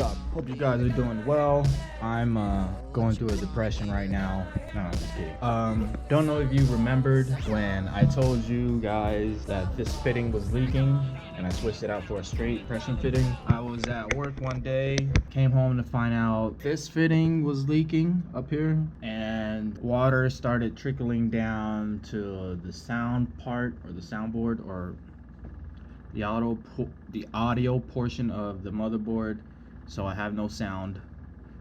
up? Hope you guys are doing well. I'm going through a depression right now. No, I'm just kidding. Don't know if you remembered when I told you guys that this fitting was leaking and I switched it out for a straight pressure fitting. I was at work one day, came home to find out this fitting was leaking up here and water started trickling down to the sound part or the soundboard or the audio portion of the motherboard, so I have no sound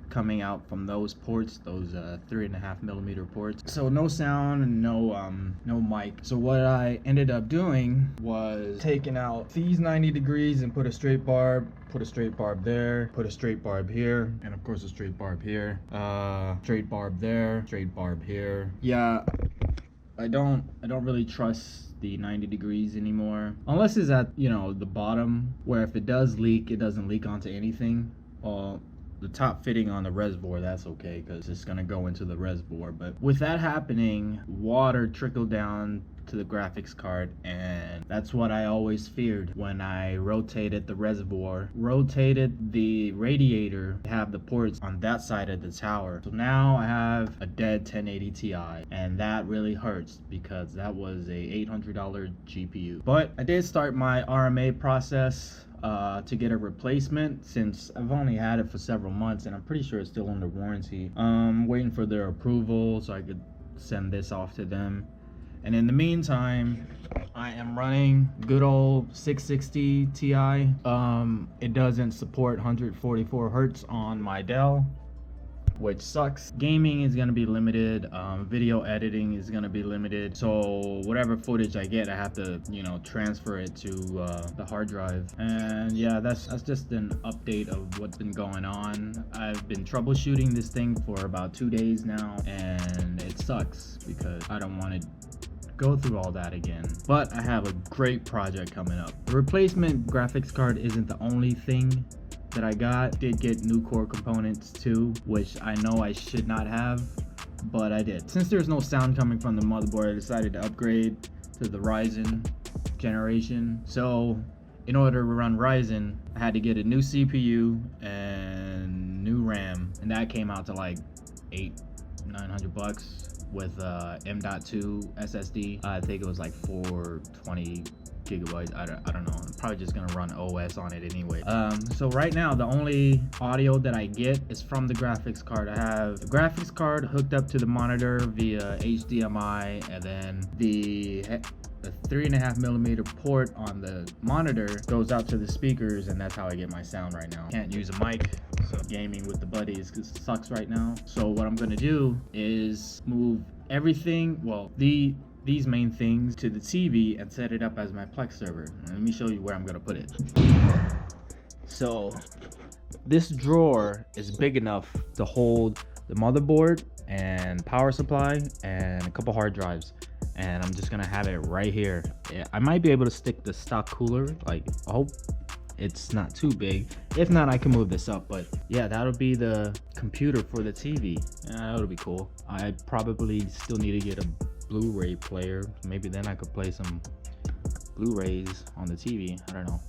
coming out from those ports, those 3.5mm ports. So no sound and no mic. So what I ended up doing was taking out these 90 degrees and put a straight barb, put a straight barb there, put a straight barb here, and of course a straight barb here, straight barb there, straight barb here. Yeah, I don't really trust the 90 degrees anymore, unless it's at, you know, the bottom, where if it does leak, it doesn't leak onto anything. The top fitting on the reservoir, that's okay because it's gonna go into the reservoir. But with that happening, water trickled down to the graphics card, and that's what I always feared when I rotated the reservoir, rotated the radiator to have the ports on that side of the tower. So now I have a dead 1080 Ti, and that really hurts because that was a $800 GPU. But I did start my RMA process to get a replacement, since I've only had it for several months and I'm pretty sure it's still under warranty. Waiting for their approval so I could send this off to them. And in the meantime, I am running good old 660 Ti. It doesn't support 144 hertz on my Dell, which sucks. Gaming is gonna be limited, video editing is gonna be limited, so whatever footage I get, I have to, you know, transfer it to the hard drive. And yeah, that's just an update of what's been going on. I've been troubleshooting this thing for about 2 days now, and it sucks because I don't want to go through all that again. But I have a great project coming up. The replacement graphics card isn't the only thing that I did get new core components too, which I know I should not have, but I did. Since there's no sound coming from the motherboard, I decided to upgrade to the Ryzen generation. So in order to run Ryzen, I had to get a new CPU and new RAM, and that came out to like $900 with M.2 SSD. I think it was like 420 gigabytes. I don't know. I'm probably just gonna run OS on it anyway. So right now the only audio that I get is from the graphics card. I have the graphics card hooked up to the monitor via HDMI, and then the 3.5mm port on the monitor goes out to the speakers, and that's how I get my sound right now. Can't use a mic, so gaming with the buddies sucks right now. So what I'm gonna do is move everything, well, these main things to the TV and set it up as my Plex server. Let me show you where I'm gonna put it. So this drawer is big enough to hold the motherboard and power supply and a couple hard drives, and I'm just gonna have it right here. I might be able to stick the stock cooler, like, I hope it's not too big. If not, I can move this up, but yeah, that'll be the computer for the TV. That'll be cool. I probably still need to get a Blu-ray player. Maybe then I could play some Blu-rays on the TV. I don't know,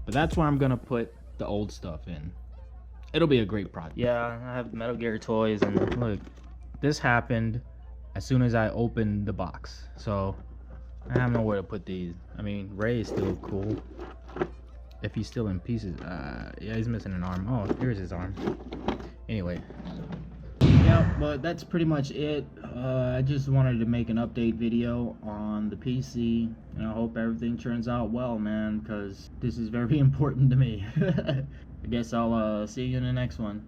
but that's where I'm gonna put the old stuff in. It'll be a great project. Yeah, I have Metal Gear toys, and look, this happened as soon as I opened the box, so I have nowhere to put these. I mean, Ray is still cool if he's still in pieces. Yeah, he's missing an arm. Oh, here's his arm. Anyway, yeah, but that's pretty much it. I just wanted to make an update video on the PC, and I hope everything turns out well, man, because this is very important to me. I guess I'll see you in the next one.